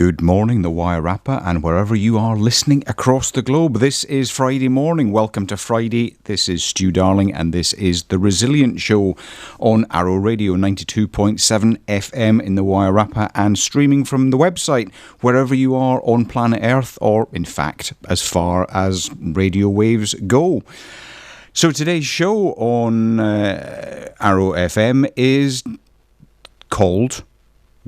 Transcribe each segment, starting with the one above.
Good morning, the Wairarapa, and wherever you are listening across the globe. This is Friday morning. Welcome to Friday. This is Stu Darling, and this is The Resilient Show on Arrow Radio 92.7 FM in the Wairarapa and streaming from the website wherever you are on planet Earth, or in fact, as far as radio waves go. So today's show on Arrow FM is called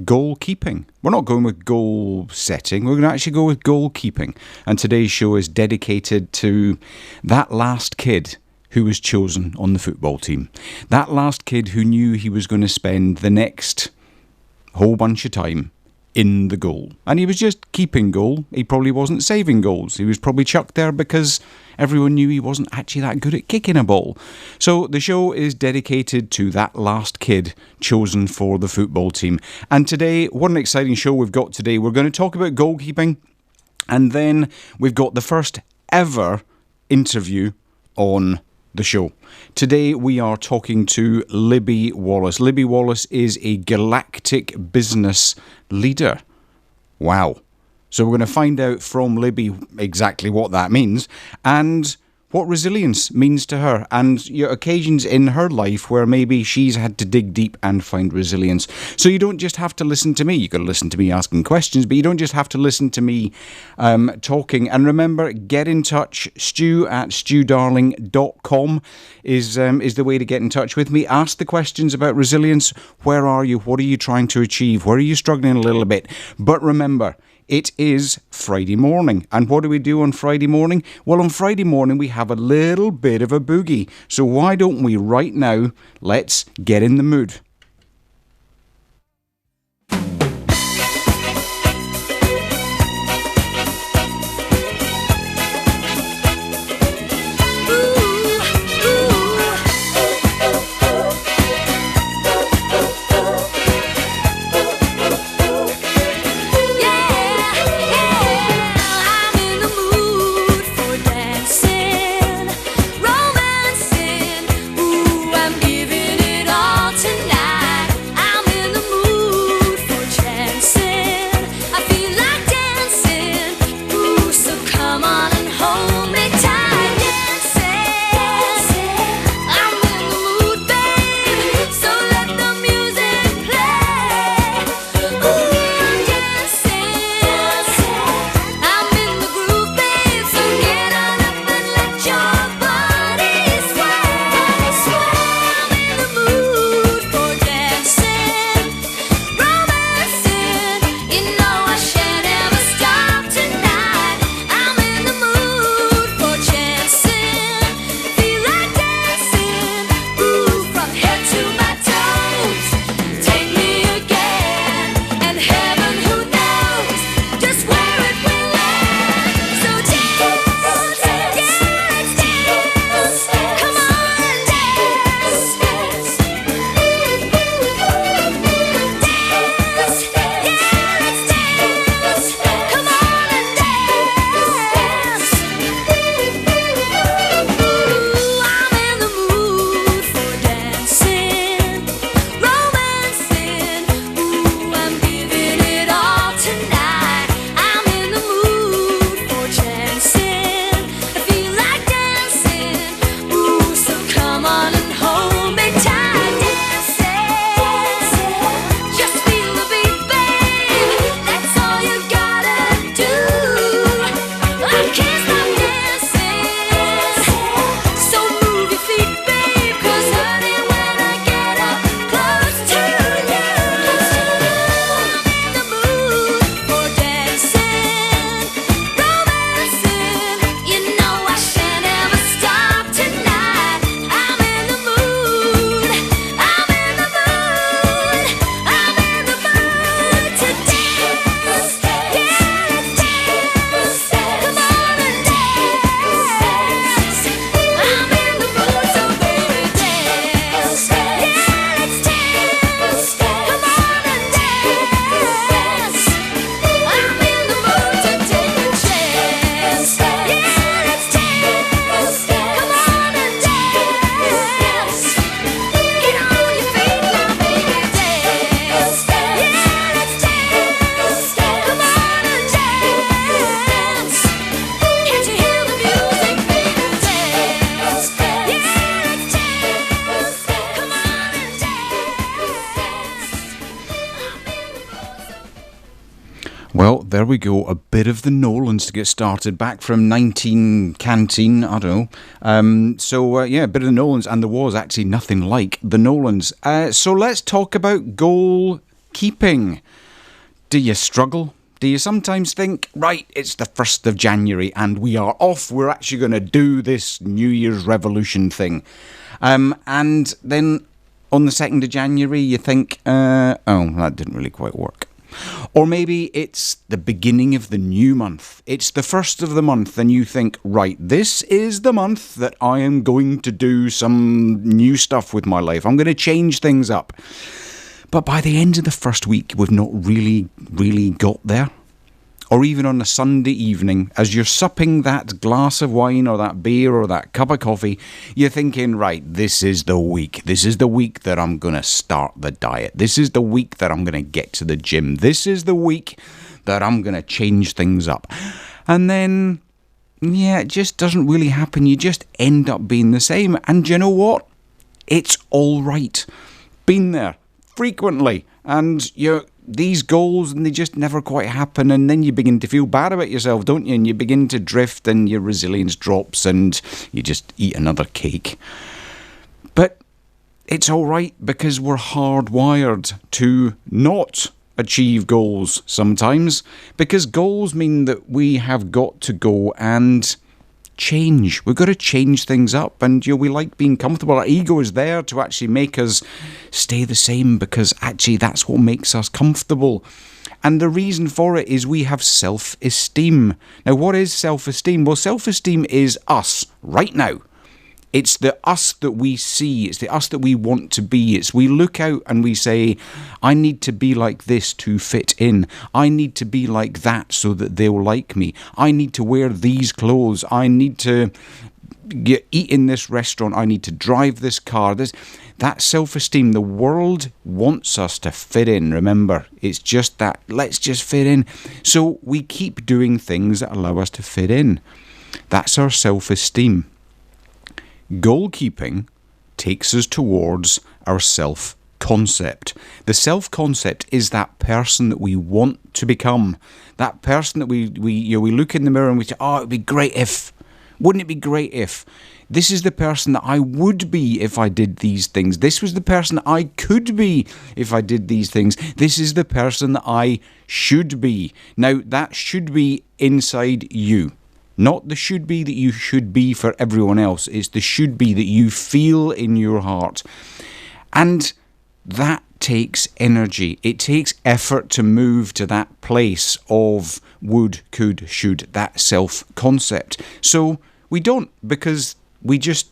goalkeeping. We're not going with goal setting, we're going to actually go with goalkeeping. And today's show is dedicated to that last kid who was chosen on the football team. That last kid who knew he was going to spend the next whole bunch of time in the goal. And he was just keeping goal. He probably wasn't saving goals. He was probably chucked there because everyone knew he wasn't actually that good at kicking a ball. So the show is dedicated to that last kid chosen for the football team. And today, what an exciting show we've got today. We're going to talk about goalkeeping, and then we've got the first ever interview on the show. Today we are talking to Libby Wallace. Libby Wallace is a galactic business leader. Wow. So we're going to find out from Libby exactly what that means and what resilience means to her, and your occasions in her life where maybe she's had to dig deep and find resilience. So you don't just have to listen to me. You've got to listen to me asking questions, but you don't just have to listen to me talking. And remember, get in touch. Stu@studarling.com is the way to get in touch with me. Ask the questions about resilience. Where are you? What are you trying to achieve? Where are you struggling a little bit? But remember, it is Friday morning. And what do we do on Friday morning? Well, on Friday morning, we have a little bit of a boogie. So why don't we right now, let's get in the mood. Tonight there we go. A bit of the Nolans to get started. Back from 19 Canteen, I don't know. Yeah, a bit of the Nolans, and there was actually nothing like the Nolans. So let's talk about goalkeeping. Do you struggle? Do you sometimes think, right, it's the 1st of January and we are off, we're actually going to do this New Year's revolution thing. And then on the 2nd of January you think, that didn't really quite work. Or maybe it's the beginning of the new month. It's the 1st of the month and you think, right, this is the month that I am going to do some new stuff with my life. I'm going to change things up. But by the end of the first week, we've not really got there. Or even on a Sunday evening, as you're supping that glass of wine or that beer or that cup of coffee, you're thinking, right, this is the week. This is the week that I'm going to start the diet. This is the week that I'm going to get to the gym. This is the week that I'm going to change things up. And then, it just doesn't really happen. You just end up being the same. And you know what? It's all right. Been there frequently. And these goals, and they just never quite happen, and then you begin to feel bad about yourself, don't you? And you begin to drift and your resilience drops and you just eat another cake. But it's all right, because we're hardwired to not achieve goals sometimes, because goals mean that we have got to go and change. We've got to change things up, and we like being comfortable. Our ego is there to actually make us stay the same, because actually that's what makes us comfortable. And the reason for it is we have self-esteem. Now, what is self-esteem? Well, self-esteem is us right now. It's the us that we see. It's the us that we want to be. It's we look out and we say, I need to be like this to fit in. I need to be like that so that they'll like me. I need to wear these clothes. I need to eat in this restaurant. I need to drive this car. That self-esteem, the world wants us to fit in. Remember, it's just that, let's just fit in. So we keep doing things that allow us to fit in. That's our self-esteem. Goalkeeping takes us towards our self-concept. The self-concept is that person that we want to become. That person that we look in the mirror and we say, oh, it'd be great if. Wouldn't it be great if? This is the person that I would be if I did these things. This was the person that I could be if I did these things. This is the person that I should be. Now, that should be inside you. Not the should be that you should be for everyone else. It's the should be that you feel in your heart. And that takes energy. It takes effort to move to that place of would, could, should, that self-concept. So we don't, because we just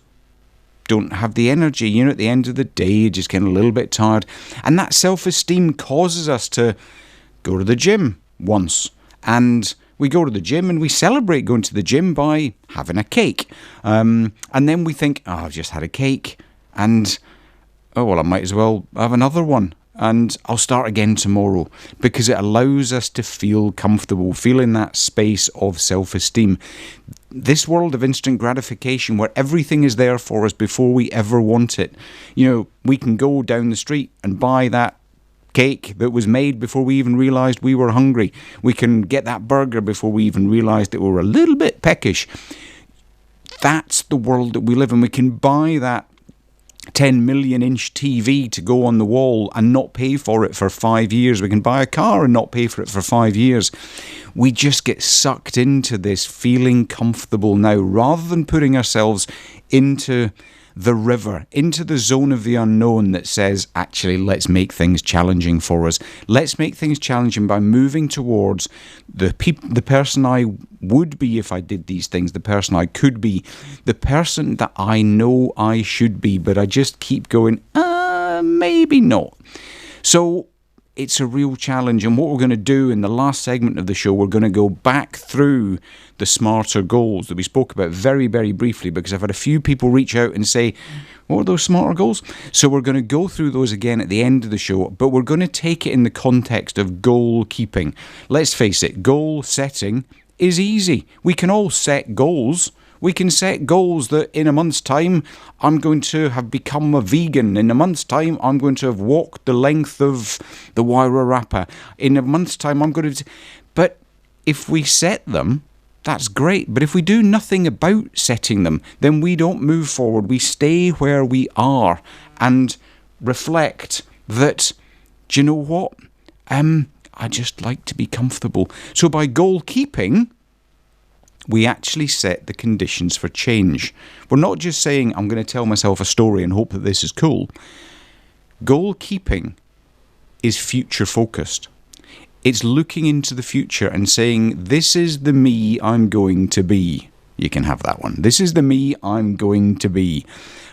don't have the energy. At the end of the day, you're just getting a little bit tired. And that self-esteem causes us to go to the gym once. And we go to the gym and we celebrate going to the gym by having a cake. And then we think, I've just had a cake. And, I might as well have another one. And I'll start again tomorrow. Because it allows us to feel comfortable, feel in that space of self-esteem. This world of instant gratification where everything is there for us before we ever want it. We can go down the street and buy that cake that was made before we even realised we were hungry. We can get that burger before we even realised that we were a little bit peckish. That's the world that we live in. We can buy that 10 million inch TV to go on the wall and not pay for it for 5 years. We can buy a car and not pay for it for 5 years. We just get sucked into this feeling comfortable now, rather than putting ourselves into the river, into the zone of the unknown that says, actually, let's make things challenging for us. Let's make things challenging by moving towards the person I would be if I did these things, the person I could be, the person that I know I should be, but I just keep going, maybe not. So it's a real challenge. And what we're going to do in the last segment of the show, we're going to go back through the smarter goals that we spoke about very, very briefly, because I've had a few people reach out and say, what are those smarter goals? So we're going to go through those again at the end of the show, but we're going to take it in the context of goal keeping. Let's face it, goal setting is easy. We can all set goals. We can set goals that in a month's time, I'm going to have become a vegan. In a month's time, I'm going to have walked the length of the Wairarapa. In a month's time, I'm going to... But if we set them, that's great. But if we do nothing about setting them, then we don't move forward. We stay where we are and reflect that, do you know what? I just like to be comfortable. So by goal keeping, we actually set the conditions for change. We're not just saying, I'm going to tell myself a story and hope that this is cool. Goal keeping is future focused. It's looking into the future and saying, this is the me I'm going to be. You can have that one. This is the me I'm going to be.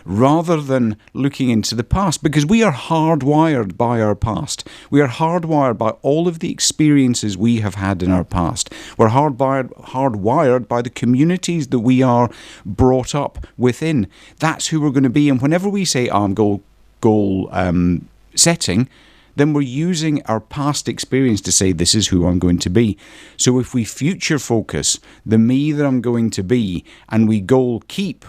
Rather than looking into the past, because we are hardwired by our past. We are hardwired by all of the experiences we have had in our past. We're hardwired by the communities that we are brought up within. That's who we're going to be. And whenever we say, I'm goal setting, then we're using our past experience to say, this is who I'm going to be. So if we future focus the me that I'm going to be and we goal keep,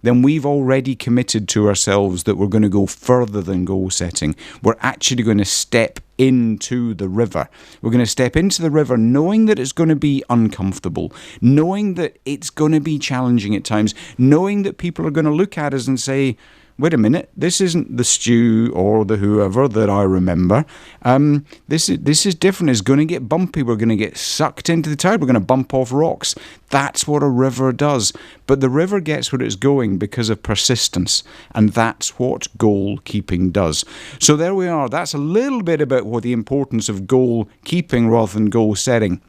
then we've already committed to ourselves that we're going to go further than goal setting. We're actually going to step into the river. We're going to step into the river knowing that it's going to be uncomfortable, knowing that it's going to be challenging at times, knowing that people are going to look at us and say, wait a minute, this isn't the Stu or the whoever that I remember. This is different. It's going to get bumpy. We're going to get sucked into the tide. We're going to bump off rocks. That's what a river does. But the river gets where it's going because of persistence. And that's what goal keeping does. So there we are. That's a little bit about what the importance of goal keeping rather than goal setting.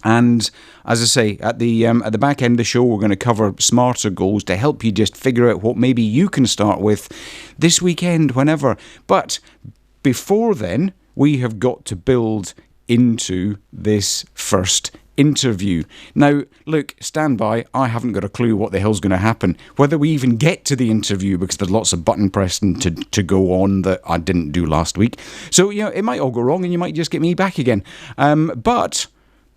And as I say, at the back end of the show, we're going to cover smarter goals to help you just figure out what maybe you can start with this weekend, whenever. But before then, we have got to build into this first interview. Now, look, stand by. I haven't got a clue what the hell's going to happen. Whether we even get to the interview, because there's lots of button pressing to go on that I didn't do last week. So, it might all go wrong and you might just get me back again. But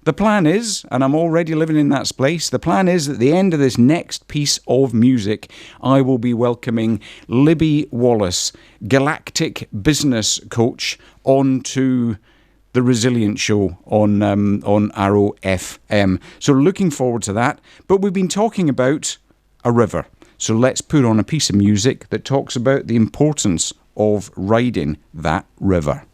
the plan is, and I'm already living in that space, the plan is at the end of this next piece of music, I will be welcoming Libby Wallace, galactic business coach, onto the Resilient Show on Arrow FM. So looking forward to that. But we've been talking about a river. So let's put on a piece of music that talks about the importance of riding that river.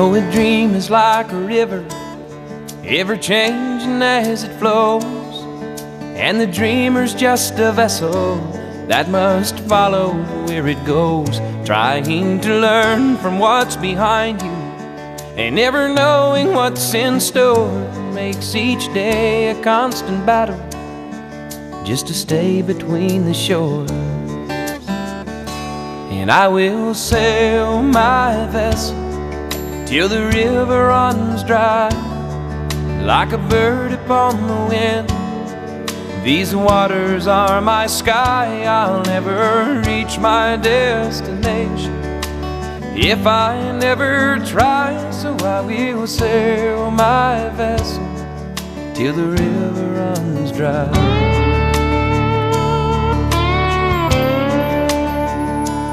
A dream is like a river, ever changing as it flows, and the dreamer's just a vessel that must follow where it goes, trying to learn from what's behind you and never knowing what's in store. Makes each day a constant battle just to stay between the shores. And I will sail my vessel till the river runs dry, like a bird upon the wind. These waters are my sky. I'll never reach my destination if I never try. So I will sail my vessel till the river runs dry.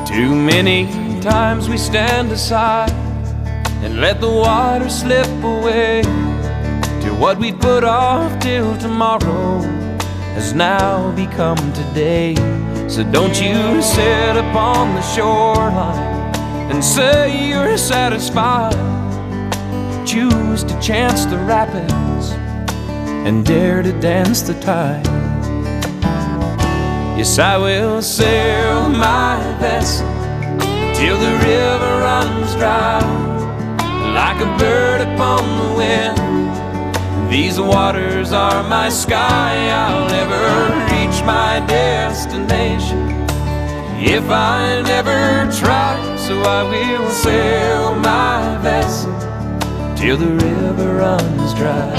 Too many times we stand aside and let the water slip away, till what we'd put off till tomorrow has now become today. So don't you sit upon the shoreline and say you're satisfied. Choose to chance the rapids and dare to dance the tide. Yes, I will sail my vessel till the river runs dry, like a bird upon the wind. These waters are my sky, I'll never reach my destination if I never try. So I will sail my vessel till the river runs dry.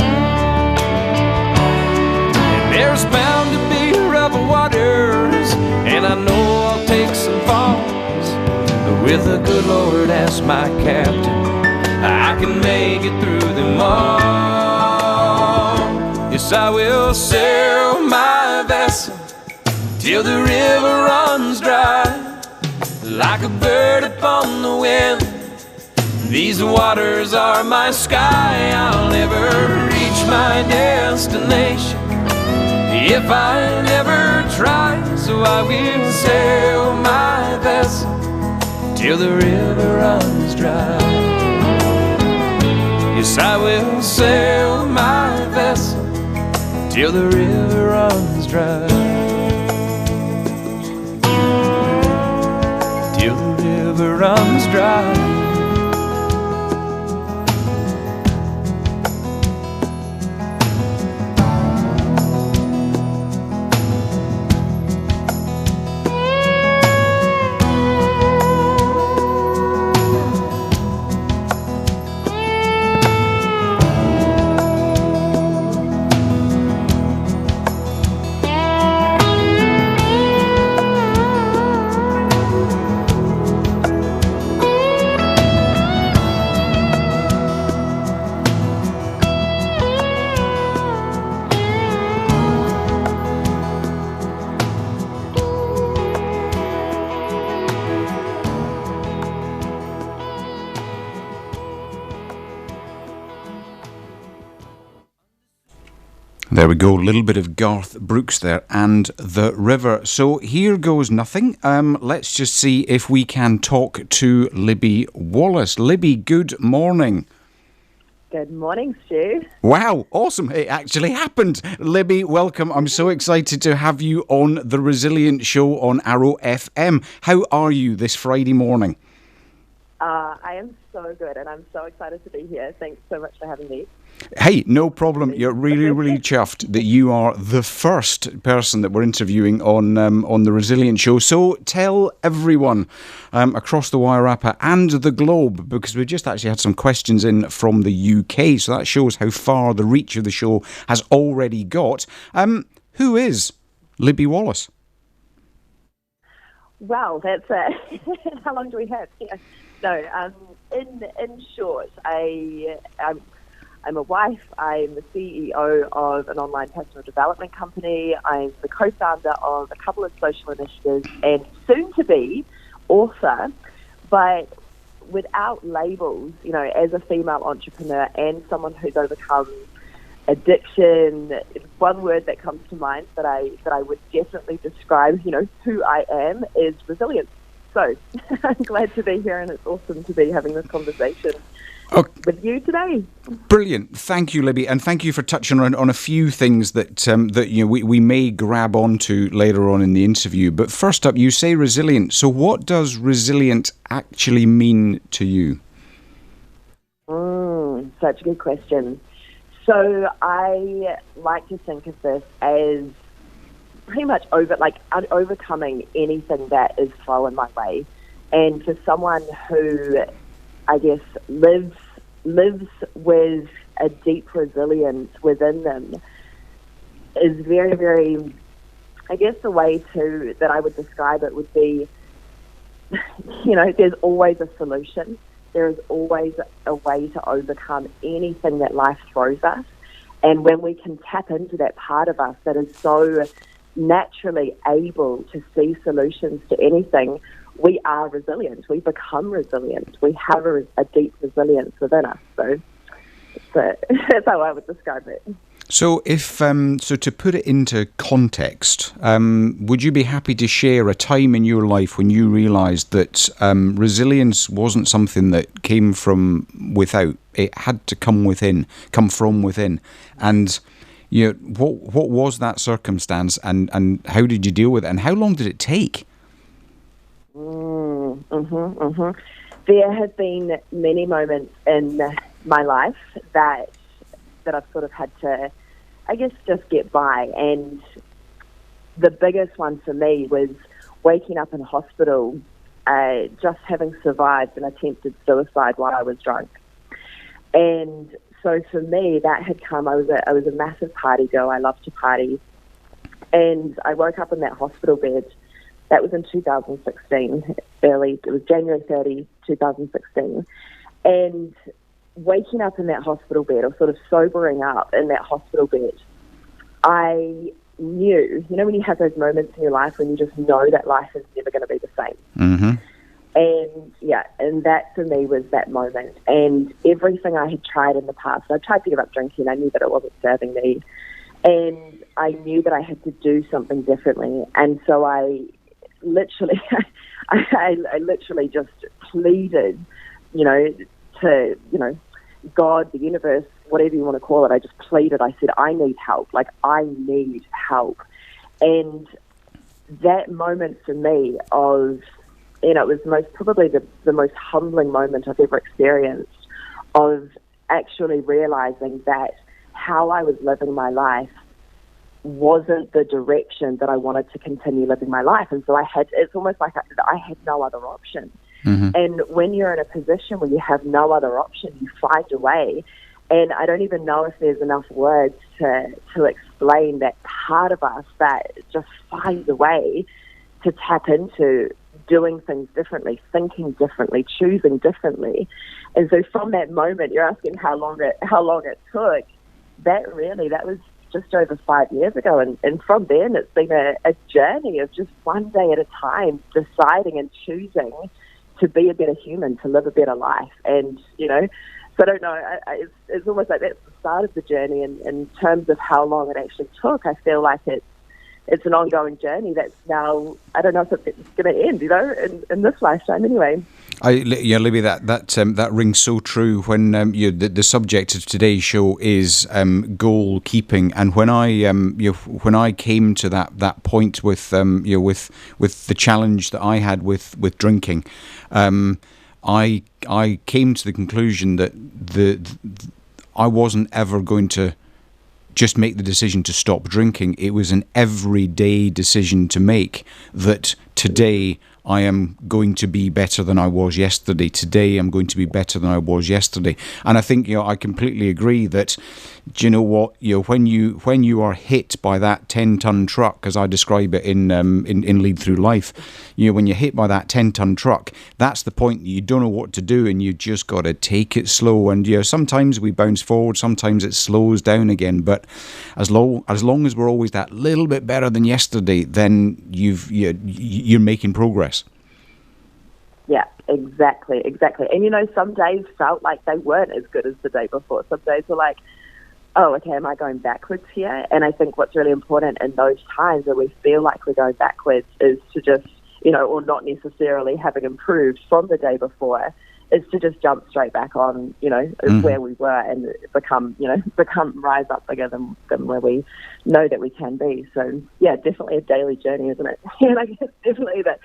And there's bound to be rough waters, and I know I'll take some falls, but with the good Lord as my captain, I can make it through them all. Yes, I will sail my vessel till the river runs dry, like a bird upon the wind. These waters are my sky, I'll never reach my destination if I never try. So I will sail my vessel till the river runs dry. Yes, I will sail my vessel till the river runs dry. Till the river runs dry. There we go, a little bit of Garth Brooks there, and the river. So here goes nothing. Let's just see if we can talk to Libby Wallace. Libby, good morning. Good morning, Stu. Wow, awesome. It actually happened. Libby, welcome. I'm so excited to have you on The Resilient Show on Arrow FM. How are you this Friday morning? I am so good, and I'm so excited to be here. Thanks so much for having me. Hey, no problem. You're really, really chuffed that you are the first person that we're interviewing on The Resilient Show. So tell everyone across the Wairarapa and the globe, because we just actually had some questions in from the UK, so that shows how far the reach of the show has already got. Who is Libby Wallace? Well, that's how long do we have? Yeah. No, in short, I'm a wife, I'm the CEO of an online personal development company, I'm the co-founder of a couple of social initiatives, and soon to be author, but without labels, you know, as a female entrepreneur and someone who's overcome addiction. One word that comes to mind that I would definitely describe, you know, who I am is resilience. So I'm glad to be here, and it's awesome to be having this conversation with you today. Brilliant. Thank you, Libby, and thank you for touching on a few things that that you know we may grab onto later on in the interview. But first up, you say resilient. So what does resilient actually mean to you? Such a good question. So I like to think of this as pretty much overcoming anything that is thrown my way. And for someone who, I guess, lives with a deep resilience within them, is very, very, I guess the way that I would describe it would be, you know, there's always a solution. There is always a way to overcome anything that life throws us. And when we can tap into that part of us that is so naturally able to see solutions to anything, we are resilient. We become resilient. We have a deep resilience within us. So that's how I would describe it. So so to put it into context, would you be happy to share a time in your life when you realised that resilience wasn't something that came from without? It had to come from within. And you know, what was that circumstance, and how did you deal with it, and how long did it take? There have been many moments in my life that I've sort of had to, I guess, just get by. And the biggest one for me was waking up in hospital, just having survived an attempted suicide while I was drunk. And so for me, that had come. I was a massive party girl. I loved to party, and I woke up in that hospital bed. That was in 2016, it was January 30, 2016. And waking up in that hospital bed, or sort of sobering up in that hospital bed, I knew, when you have those moments in your life when you just know that life is never going to be the same. Mm-hmm. And that for me was that moment. And everything I had tried in the past, I tried to give up drinking. I knew that it wasn't serving me. And I knew that I had to do something differently. And so I literally, I literally just pleaded, to, God, the universe, whatever you want to call it. I just pleaded. I said, I need help. Like, I need help. And that moment for me of, it was probably the most humbling moment I've ever experienced, of actually realizing that how I was living my life wasn't the direction that I wanted to continue living my life. And so it's almost like I had no other option. Mm-hmm. And when you're in a position where you have no other option, you find a way. And I don't even know if there's enough words to explain that part of us that just finds a way to tap into doing things differently, thinking differently, choosing differently. And so from that moment, you're asking how long it took. That was just over 5 years ago. And from then, it's been a journey of just one day at a time, deciding and choosing to be a better human, to live a better life. And, so I don't know, it's almost like that's the start of the journey. And in terms of how long it actually took, I feel like it's an ongoing journey that's now, I don't know if it's going to end, in this lifetime anyway. Libby, that rings so true. When the subject of today's show is goal keeping, and when I came to that point with with the challenge that I had with drinking, I came to the conclusion that I wasn't ever going to just make the decision to stop drinking. It was an everyday decision to make, that today I am going to be better than I was yesterday. Today I'm going to be better than I was yesterday. And I think, I completely agree that, do you know what, when you are hit by that 10-ton truck, as I describe it in Lead Through Life, when you're hit by that 10-ton truck, that's the point that you don't know what to do, and you just got to take it slow. And sometimes we bounce forward, sometimes it slows down again. But as long as we're always that little bit better than yesterday, then you're making progress. Yeah, exactly. And, some days felt like they weren't as good as the day before. Some days were like, oh, okay, am I going backwards here? And I think what's really important in those times where we feel like we're going backwards is to just, or not necessarily having improved from the day before, is to just jump straight back on, where we were, and become rise up bigger than where we know that we can be. So yeah, definitely a daily journey, isn't it? And I guess definitely that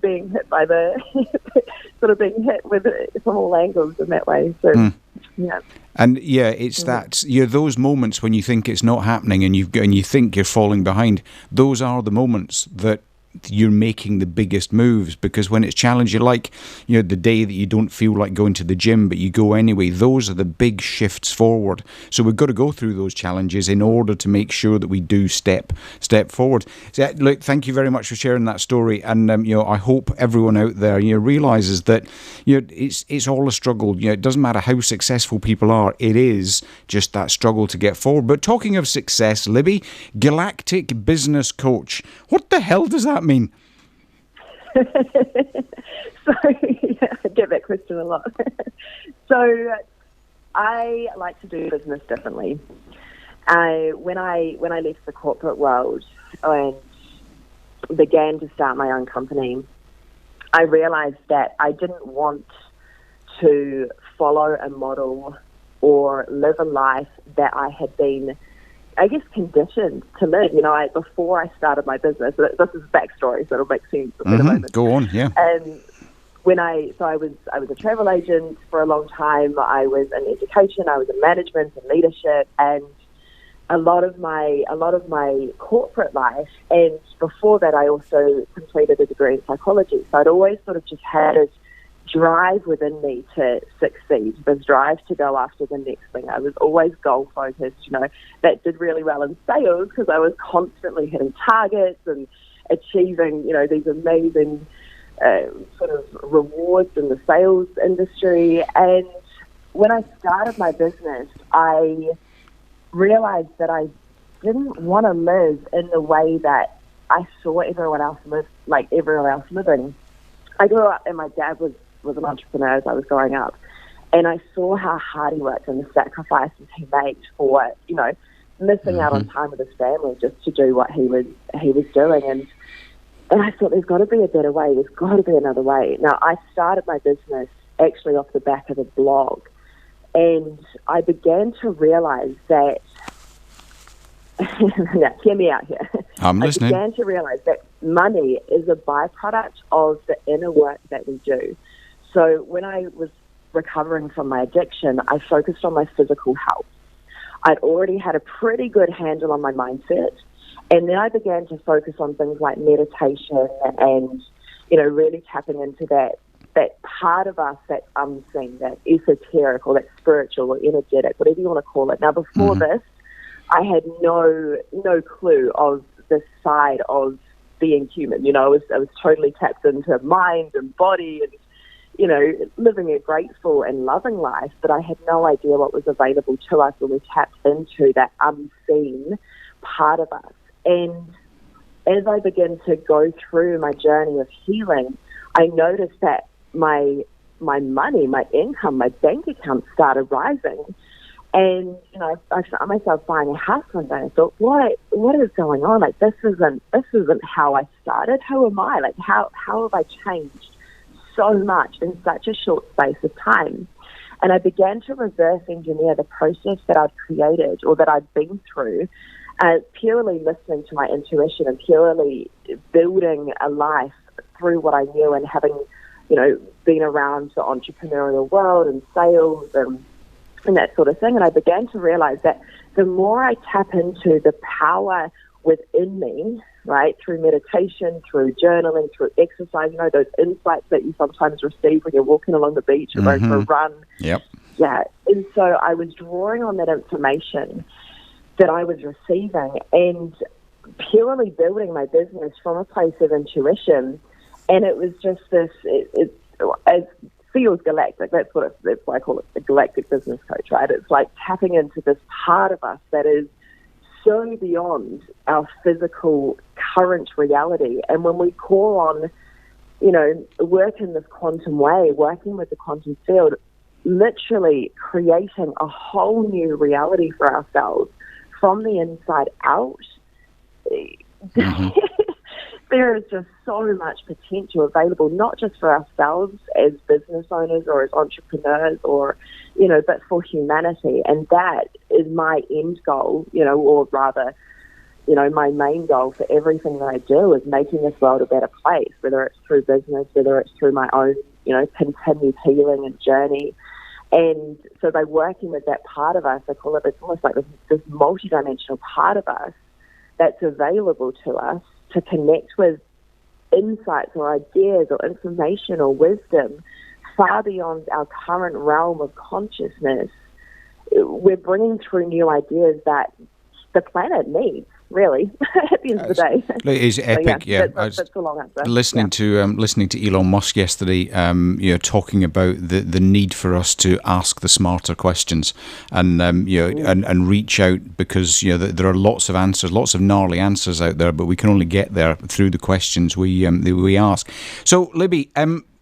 being hit by sort of being hit with it from all angles in that way. So yeah. And it's that those moments when you think it's not happening and you think you're falling behind. Those are the moments that you're making the biggest moves, because when it's challenged, you're like, the day that you don't feel like going to the gym, but you go anyway, those are the big shifts forward. So we've got to go through those challenges in order to make sure that we do step forward. So, look, thank you very much for sharing that story. And, I hope everyone out there, realizes that, it's all a struggle. It doesn't matter how successful people are. It is just that struggle to get forward. But talking of success, Libby, galactic business coach, what the hell does that mean? So, I get that question a lot. So, I like to do business differently. When I left the corporate world and began to start my own company, I realized that I didn't want to follow a model or live a life that I had been, I guess, conditioned to live. Before I started my business, this is backstory, so it'll make sense in a moment. Go on, yeah. I was a travel agent for a long time. I was in education, I was in management and leadership, and a lot of my corporate life, and before that I also completed a degree in psychology. So I'd always sort of just had this drive within me to succeed, this drive to go after the next thing. I was always goal focused, that did really well in sales because I was constantly hitting targets and achieving, these amazing sort of rewards in the sales industry. And when I started my business, I realized that I didn't want to live in the way that I saw everyone else living. I grew up and my dad was an entrepreneur as I was growing up, and I saw how hard he worked and the sacrifices he made for, missing out on time with his family just to do what he was doing. And I thought, there's got to be a better way. There's got to be another way. Now, I started my business actually off the back of a blog, and I began to realize that, now, hear me out here. I'm listening. I began to realize that money is a byproduct of the inner work that we do. So when I was recovering from my addiction, I focused on my physical health. I'd already had a pretty good handle on my mindset. And then I began to focus on things like meditation and, really tapping into that part of us that's unseen, that esoteric or that spiritual or energetic, whatever you want to call it. Now, before this, I had no clue of this side of being human. I was totally tapped into mind and body and, living a grateful and loving life, but I had no idea what was available to us when we tapped into that unseen part of us. And as I began to go through my journey of healing, I noticed that my money, my income, my bank account started rising. And, I found myself buying a house one day. I thought, what is going on? Like, this isn't how I started. Who am I? Like, how have I changed so much in such a short space of time? And I began to reverse engineer the process that I'd created or that I'd been through, purely listening to my intuition and purely building a life through what I knew and having, been around the entrepreneurial world and sales and that sort of thing. And I began to realize that the more I tap into the power within me, right, through meditation, through journaling, through exercise, those insights that you sometimes receive when you're walking along the beach or going for a run. Yep. Yeah. And so I was drawing on that information that I was receiving and purely building my business from a place of intuition. And it was just this, it feels galactic. That's why I call it a galactic business coach, right? It's like tapping into this part of us that is so beyond our physical current reality. And when we call on, work in this quantum way, working with the quantum field, literally creating a whole new reality for ourselves from the inside out, there is just so much potential available, not just for ourselves as business owners or as entrepreneurs or, but for humanity. And that is my end goal, or rather, my main goal for everything that I do is making this world a better place, whether it's through business, whether it's through my own, continued healing and journey. And so by working with that part of us, I call it, it's almost like this multidimensional part of us that's available to us to connect with insights or ideas or information or wisdom far beyond our current realm of consciousness. We're bringing through new ideas that the planet needs, really, at the end of the day. It is epic, That's a long answer. Listening to Elon Musk yesterday, talking about the need for us to ask the smarter questions and and reach out, because there are lots of answers, lots of gnarly answers out there, but we can only get there through the questions we ask. So, Libby,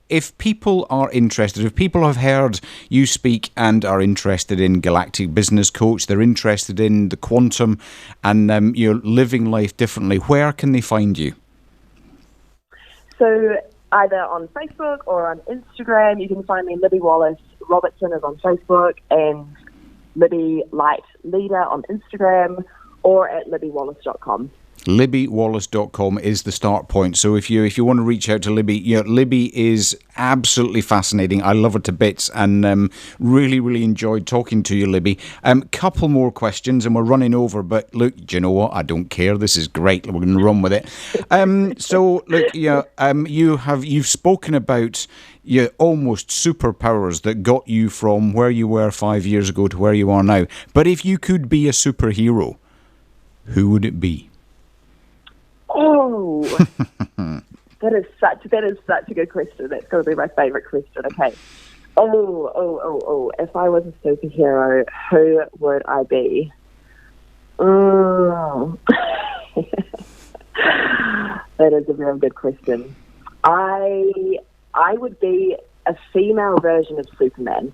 if people are interested, if people have heard you speak and are interested in Galactic Business Coach, they're interested in the quantum and you're living life differently, where can they find you? So either on Facebook or on Instagram, you can find me. Libby Wallace Robertson is on Facebook, and Libby Light Leader on Instagram, or at libbywallace.com. LibbyWallace.com is the start point. So if you want to reach out to Libby, Libby is absolutely fascinating. I love her to bits, and really, really enjoyed talking to you, Libby. Couple more questions, and we're running over. But look, do you know what? I don't care. This is great. We're going to run with it. So look, you've spoken about your almost superpowers that got you from where you were 5 years ago to where you are now. But if you could be a superhero, who would it be? Oh, that is such a good question. That's going to be my favourite question. Okay. Oh. If I was a superhero, who would I be? Oh. That is a very good question. I would be a female version of Superman.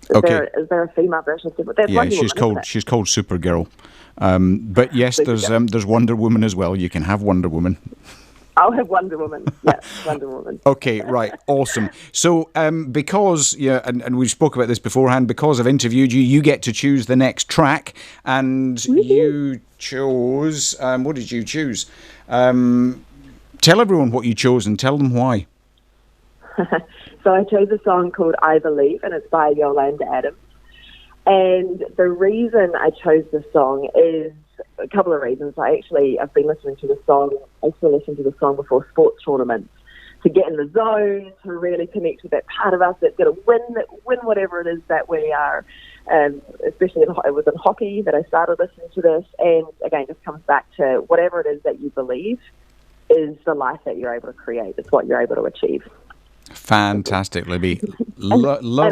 Is there a female version of Superman? Yeah, she's called Supergirl. But yes, there's Wonder Woman as well. You can have Wonder Woman. I'll have Wonder Woman. Yeah, Wonder Woman. Okay, right, awesome. So because and we spoke about this beforehand, because I've interviewed you, you get to choose the next track, and you chose. What did you choose? Tell everyone what you chose and tell them why. So I chose a song called I Believe, and it's by Yolanda Adams. And the reason I chose this song is a couple of reasons. I've been listening to the song. I used to listen to the song before sports tournaments to get in the zone, to really connect with that part of us that's going to win whatever it is that we are. Especially it was in hockey that I started listening to this. And again, this comes back to whatever it is that you believe is the life that you're able to create. It's what you're able to achieve. Fantastic, Libby. And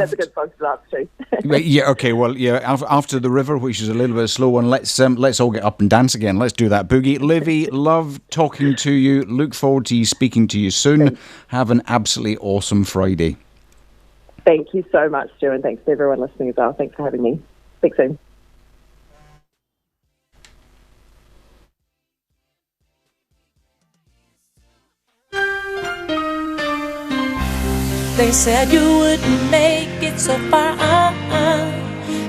it's a good song to dance too. Yeah. Okay. Well, yeah. After the river, which is a little bit slow, and let's all get up and dance again. Let's do that, Boogie. Libby, love talking to you. Look forward to speaking to you soon. Thanks. Have an absolutely awesome Friday. Thank you so much, Stu, and thanks to everyone listening as well. Thanks for having me. Speak soon. They said you wouldn't make it so far,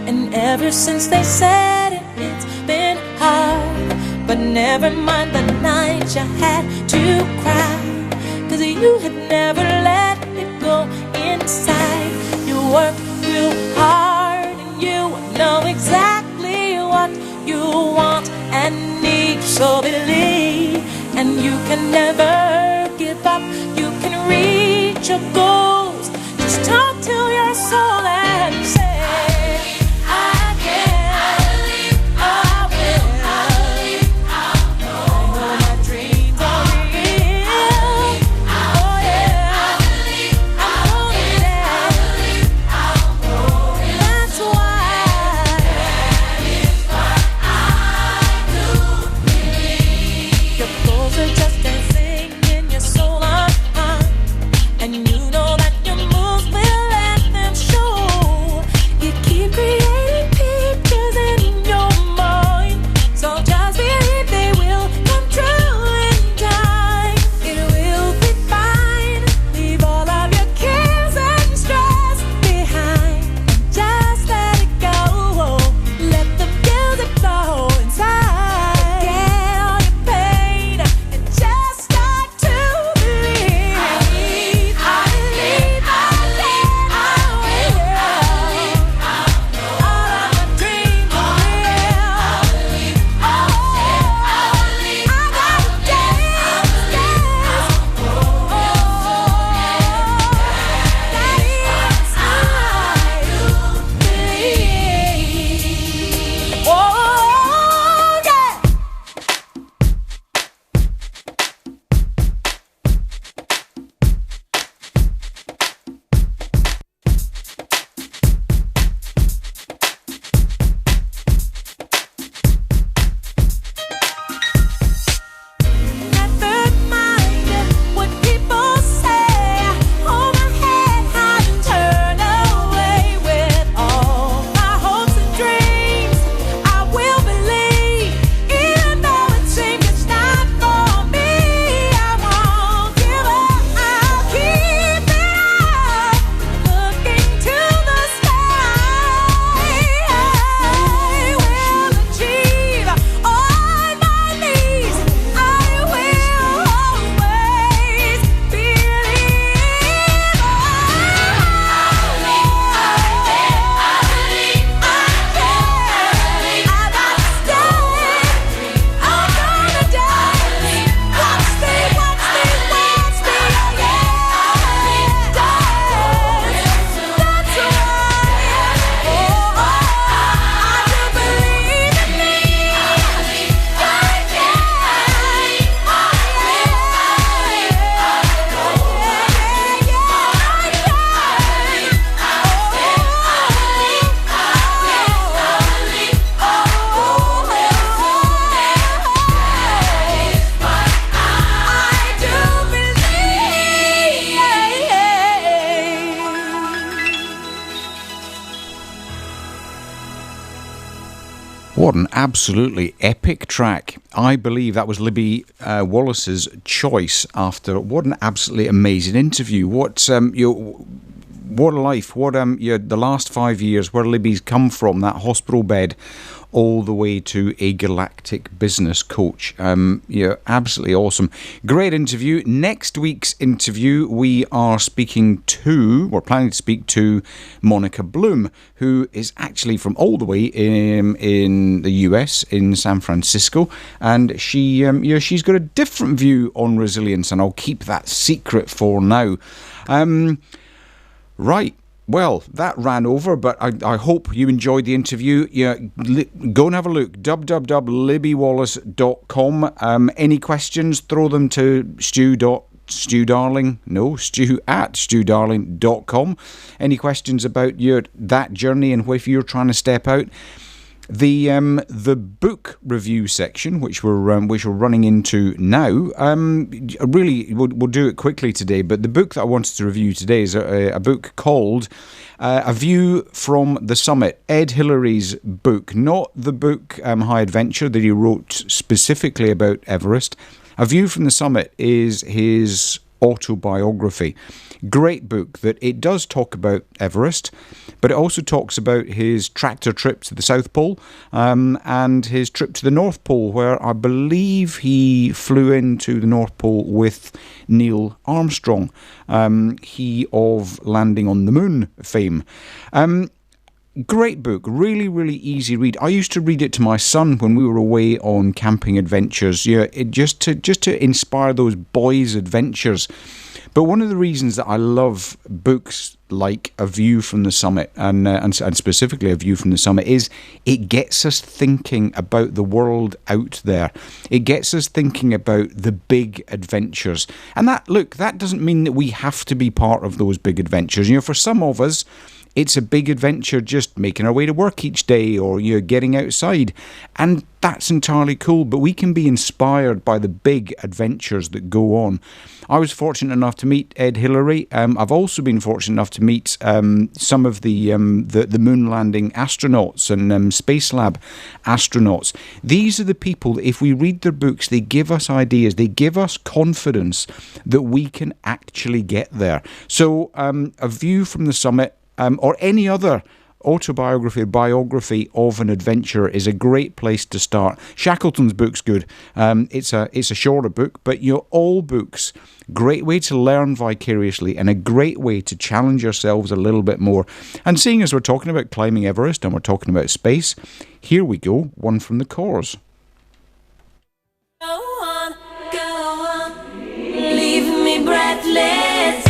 and ever since they said it, it's been hard. But never mind the night you had to cry, 'cause you had never let it go inside. You work real hard and you know exactly what you want and need. So believe, and you can never give up. You can reach your goals. Just talk to your soul and say, I can, I believe, I will, I believe, I know my dreams are real. Oh yeah, I believe, I know it. That's why that is what I do believe. Your goals are just dancing in your soul, and you know that your moves will end What an absolutely epic track. I believe that was Libby Wallace's choice after what an absolutely amazing interview. What a life. What the last 5 years, where Libby's come from, that hospital bed, all the way to a galactic business coach. Absolutely awesome. Great interview. Next week's interview, we're planning to speak to Monica Bloom, who is actually from all the way in the US, in San Francisco, and she's got a different view on resilience, and I'll keep that secret for now. Right. Well, that ran over, but I hope you enjoyed the interview. Go and have a look, www.libbywallace.com. Any questions, throw them to stu@studarling.com. Any questions about that journey and if you're trying to step out? The book review section, which we're running into now, really we'll do it quickly today. But the book that I wanted to review today is a book called A View from the Summit. Ed Hillary's book, not the book High Adventure that he wrote specifically about Everest. A View from the Summit is his autobiography. Great book that it does talk about Everest, but it also talks about his tractor trip to the South Pole and his trip to the North Pole, where I believe he flew into the North Pole with Neil Armstrong, he of landing on the moon fame. Great book, really, really easy read. I used to read it to my son when we were away on camping adventures, just to inspire those boys' adventures. But one of the reasons that I love books like A View from the Summit, and specifically A View from the Summit, is it gets us thinking about the world out there. It gets us thinking about the big adventures. And that doesn't mean that we have to be part of those big adventures. For some of us, it's a big adventure just making our way to work each day, or getting outside. And that's entirely cool, but we can be inspired by the big adventures that go on. I was fortunate enough to meet Ed Hillary. I've also been fortunate enough to meet some of the moon landing astronauts and Space Lab astronauts. These are the people that if we read their books, they give us ideas, they give us confidence that we can actually get there. So A View from the Summit, or any other autobiography or biography of an adventurer, is a great place to start. Shackleton's book's good. It's a shorter book, but all books, great way to learn vicariously and a great way to challenge yourselves a little bit more. And seeing as we're talking about climbing Everest and we're talking about space, here we go, one from the Corrs. Go on, leave me breathless.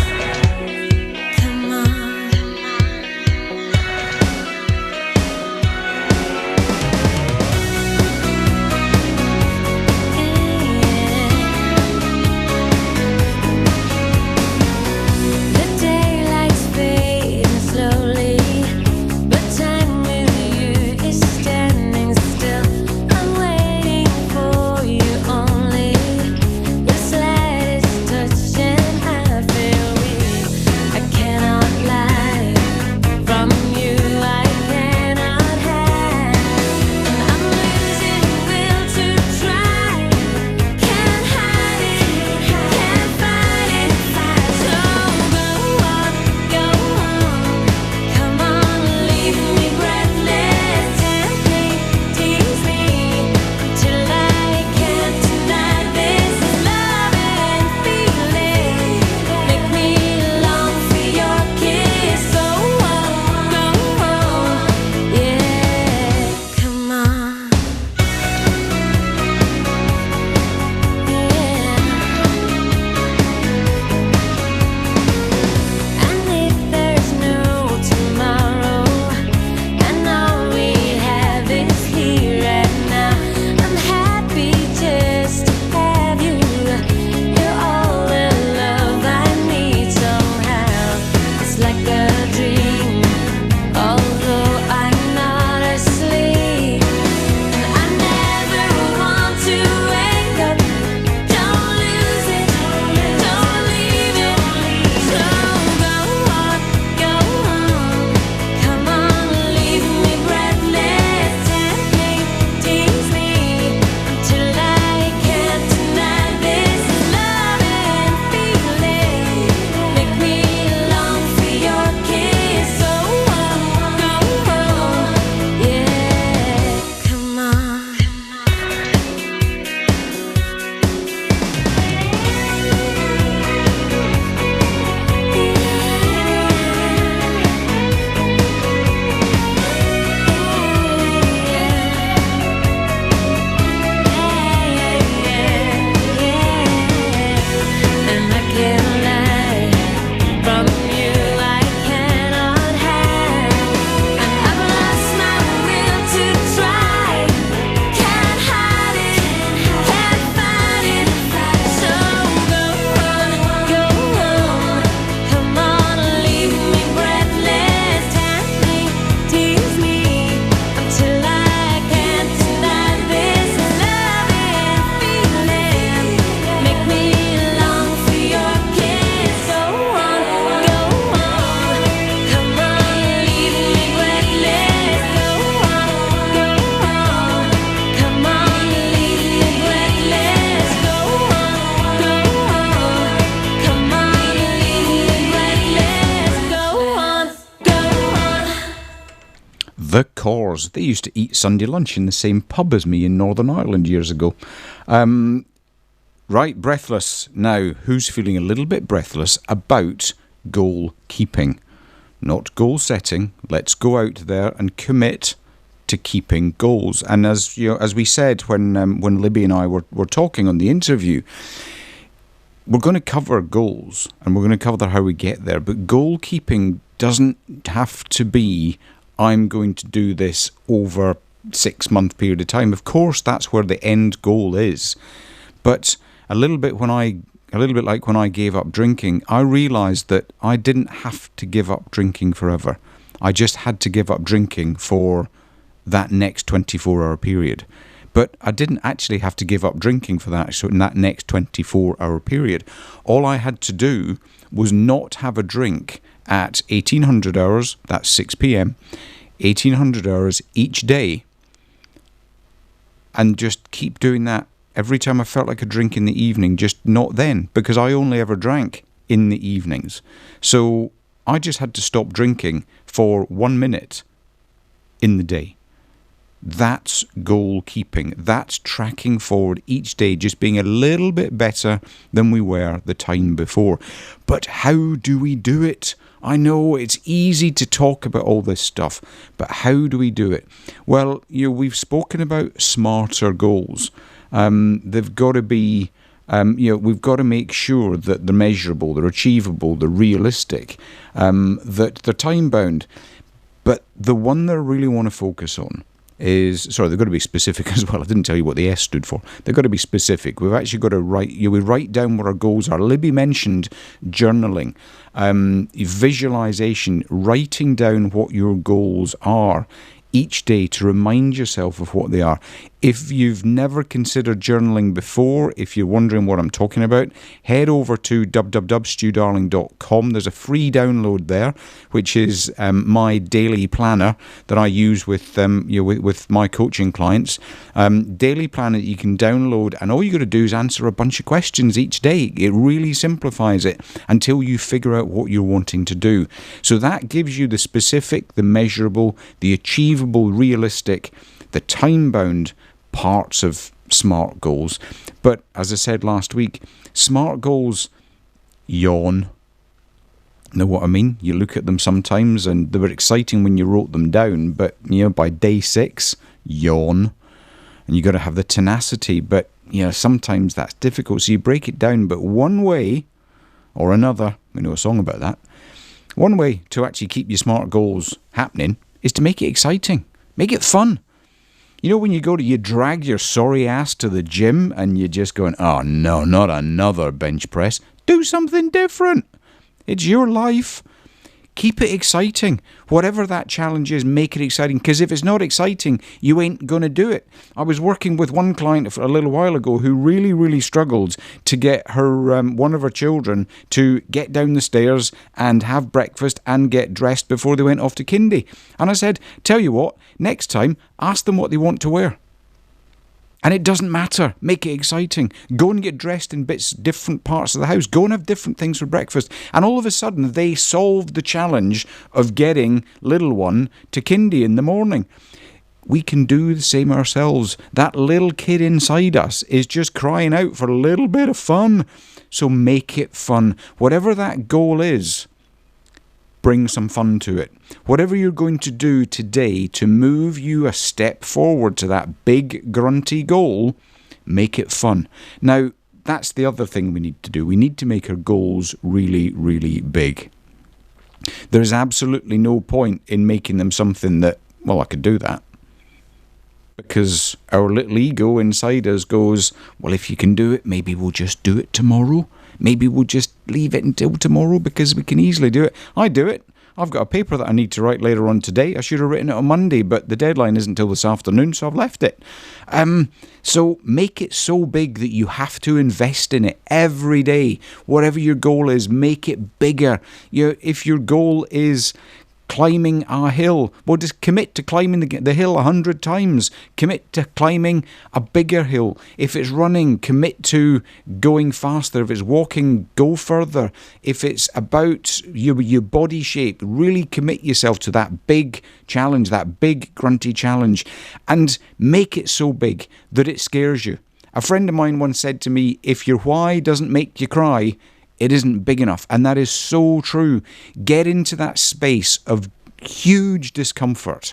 Touch and have The Corrs. They used to eat Sunday lunch in the same pub as me in Northern Ireland years ago. Right, breathless. Now, who's feeling a little bit breathless about goal keeping? Not goal setting. Let's go out there and commit to keeping goals. And as we said when Libby and I were talking on the interview, we're going to cover goals and we're going to cover how we get there. But goal keeping doesn't have to be, I'm going to do this over 6-month period of time. Of course, that's where the end goal is. But a little bit like when I gave up drinking, I realised that I didn't have to give up drinking forever. I just had to give up drinking for that next 24-hour period. But I didn't actually have to give up drinking for that. So in that next 24-hour period, all I had to do was not have a drink at 1800 hours, that's 6 p.m, 1800 hours each day, and just keep doing that every time I felt like a drink in the evening, just not then, because I only ever drank in the evenings. So I just had to stop drinking for 1 minute in the day. That's goal keeping. That's tracking forward each day, just being a little bit better than we were the time before. But how do we do it? I know it's easy to talk about all this stuff, but how do we do it? Well, we've spoken about smarter goals. They've got to be, we've got to make sure that they're measurable, they're achievable, they're realistic, that they're time-bound. But the one that I really want to focus on is, they've got to be specific as well. I didn't tell you what the S stood for. They've got to be specific. We've actually got to we write down what our goals are. Libby mentioned journaling, visualization, writing down what your goals are each day to remind yourself of what they are. If you've never considered journaling before, if you're wondering what I'm talking about, head over to www.studarling.com. There's a free download there, which is my daily planner that I use with with my coaching clients. Daily planner that you can download, and all you got to do is answer a bunch of questions each day. It really simplifies it until you figure out what you're wanting to do. So that gives you the specific, the measurable, the achievable, realistic, the time-bound parts of SMART goals. But as I said last week, SMART goals yawn. Know what I mean? You look at them sometimes and they were exciting when you wrote them down, but by day 6, yawn. And you got to have the tenacity, but sometimes that's difficult. So you break it down, but one way or another, we know a song about that, one way to actually keep your SMART goals happening is to make it exciting. Make it fun. When you drag your sorry ass to the gym and you're just going, oh no, not another bench press. Do something different. It's your life. Keep it exciting. Whatever that challenge is, make it exciting. Because if it's not exciting, you ain't going to do it. I was working with one client for a little while ago who really, really struggled to get her one of her children to get down the stairs and have breakfast and get dressed before they went off to kindy. And I said, tell you what, next time, ask them what they want to wear. And it doesn't matter. Make it exciting. Go and get dressed in different parts of the house. Go and have different things for breakfast. And all of a sudden, they solved the challenge of getting little one to kindy in the morning. We can do the same ourselves. That little kid inside us is just crying out for a little bit of fun. So make it fun. Whatever that goal is, bring some fun to it. Whatever you're going to do today to move you a step forward to that big grunty goal, make it fun. Now, that's the other thing we need to do. We need to make our goals really, really big. There's absolutely no point in making them something that, well, I could do that. Because our little ego inside us goes, well, if you can do it, maybe we'll just do it tomorrow. Maybe we'll just leave it until tomorrow because we can easily do it. I do it. I've got a paper that I need to write later on today. I should have written it on Monday, but the deadline isn't until this afternoon, so I've left it. So make it so big that you have to invest in it every day. Whatever your goal is, make it bigger. If your goal is climbing a hill. Well, just commit to climbing the hill 100 times. Commit to climbing a bigger hill. If it's running, commit to going faster. If it's walking, go further. If it's about your body shape, really commit yourself to that big challenge, that big grunty challenge, and make it so big that it scares you. A friend of mine once said to me, if your why doesn't make you cry, it isn't big enough. And that is so true. Get into that space of huge discomfort,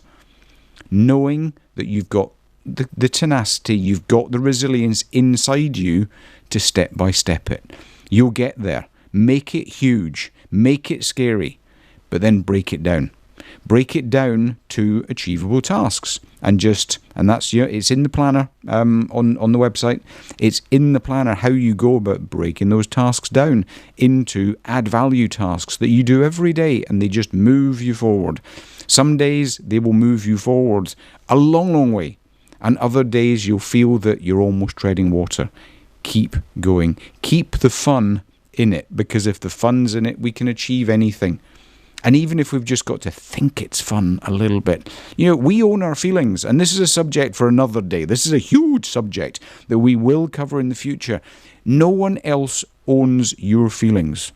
knowing that you've got the tenacity, you've got the resilience inside you to step by step it. You'll get there. Make it huge. Make it scary. But then break it down. Break it down to achievable tasks. And that's it's in the planner on the website. It's in the planner how you go about breaking those tasks down into add value tasks that you do every day, and they just move you forward. Some days they will move you forward a long, long way, and other days you'll feel that you're almost treading water. Keep going. Keep the fun in it, because if the fun's in it, we can achieve anything. And even if we've just got to think it's fun a little bit, we own our feelings. And this is a subject for another day. This is a huge subject that we will cover in the future. No one else owns your feelings.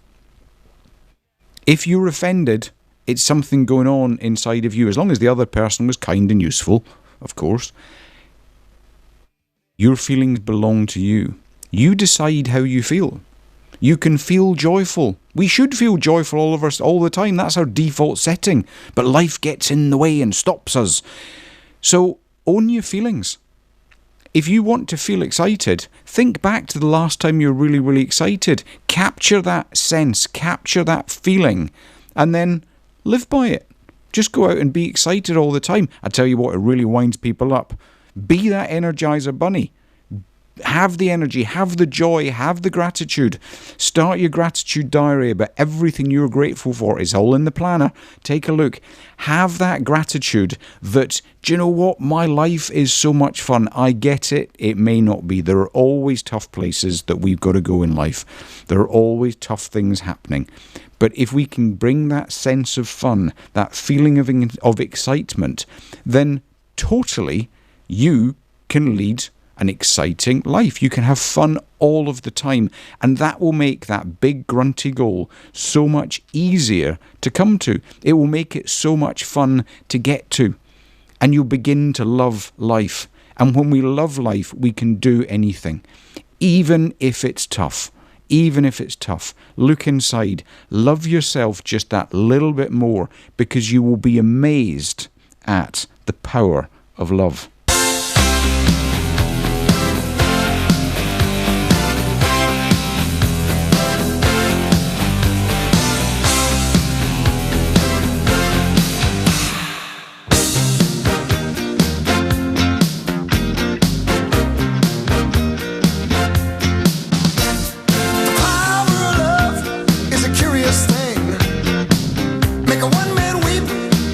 If you're offended, it's something going on inside of you, as long as the other person was kind and useful, of course. Your feelings belong to you. You decide how you feel. You can feel joyful. We should feel joyful, all of us, all the time. That's our default setting. But life gets in the way and stops us. So own your feelings. If you want to feel excited, think back to the last time you were really, really excited. Capture that sense, capture that feeling, and then live by it. Just go out and be excited all the time. I tell you what, it really winds people up. Be that Energizer Bunny. Have the energy, have the joy, have the gratitude. Start your gratitude diary about everything you're grateful for. It's all in the planner. Take a look. Have that gratitude that, do you know what? My life is so much fun. I get it. It may not be. There are always tough places that we've got to go in life. There are always tough things happening. But if we can bring that sense of fun, that feeling of excitement, then totally you can lead an exciting life. You can have fun all of the time, and that will make that big grunty goal so much easier to come to. It will make it so much fun to get to, and you'll begin to love life. And when we love life, we can do anything, even if it's tough. Even if it's tough, look inside, love yourself just that little bit more, because you will be amazed at the power of love. Make a one man weep,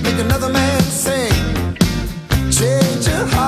make another man sing. Change your heart.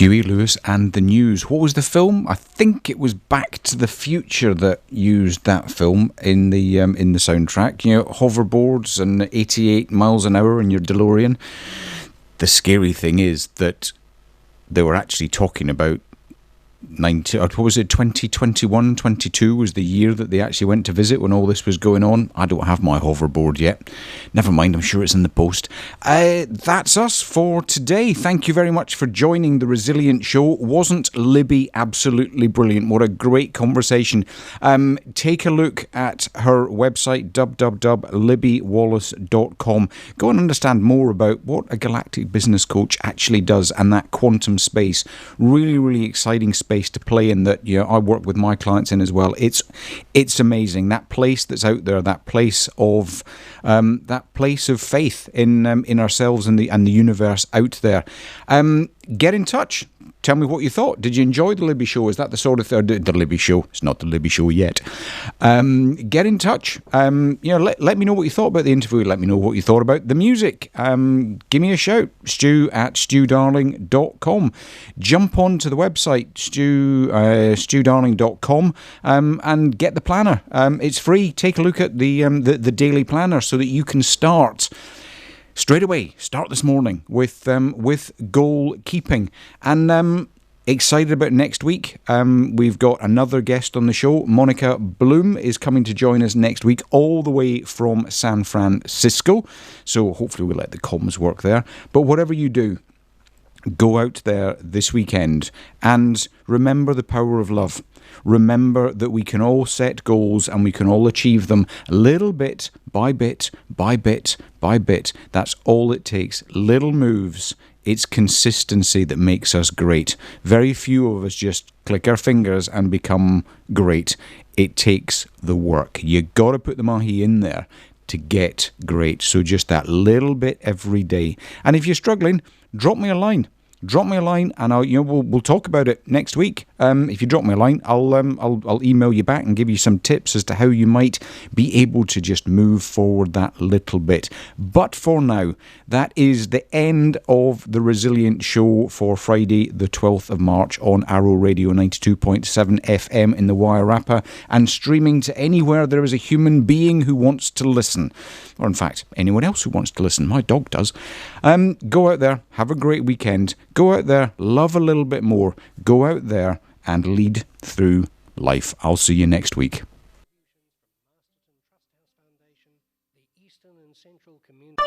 Huey Lewis and the News. What was the film? I think it was Back to the Future that used that film in the soundtrack. You know, hoverboards and 88 miles an hour in your DeLorean. The scary thing is that they were actually talking about 2021, 22 was the year that they actually went to visit when all this was going on. I don't have my hoverboard yet. Never mind, I'm sure it's in the post. That's us for today. Thank you very much for joining the Resilient Show. Wasn't Libby absolutely brilliant? What a great conversation. Take a look at her website, www.libbywallace.com. Go and understand more about what a galactic business coach actually does and that quantum space. Really, really exciting space to play in that, you know, I work with my clients in as well. It's amazing, that place that's out there, that place of faith in ourselves and the universe out there. Get in touch. Tell me what you thought. Did you enjoy the Libby Show? Is that the sort of the Libby Show? It's not the Libby Show yet. Get in touch. Let me know what you thought about the interview. Let me know what you thought about the music. Give me a shout. Stu@studarling.com. Jump onto the website, studarling.com, and get the planner. It's free. Take a look at the daily planner so that you can start straight away. Start this morning with goal keeping. And excited about next week. We've got another guest on the show. Monica Bloom is coming to join us next week, all the way from San Francisco. So hopefully we'll let the comms work there. But whatever you do, go out there this weekend and remember the power of love. Remember that we can all set goals and we can all achieve them little bit by bit by bit by bit. That's all it takes. Little moves. It's consistency that makes us great. Very few of us just click our fingers and become great. It takes the work. You got to put the mahi in there to get great. So just that little bit every day. And if you're struggling, drop me a line. Drop me a line, and we'll talk about it next week. If you drop me a line, I'll email you back and give you some tips as to how you might be able to just move forward that little bit. But for now, that is the end of the Resilient Show for Friday, the 12th of March on Arrow Radio 92.7 FM in the Wairarapa, and streaming to anywhere there is a human being who wants to listen. Or in fact, anyone else who wants to listen. My dog does. Go out there, have a great weekend. Go out there, love a little bit more. Go out there and lead through life. I'll see you next week. The Eastern and Central Community.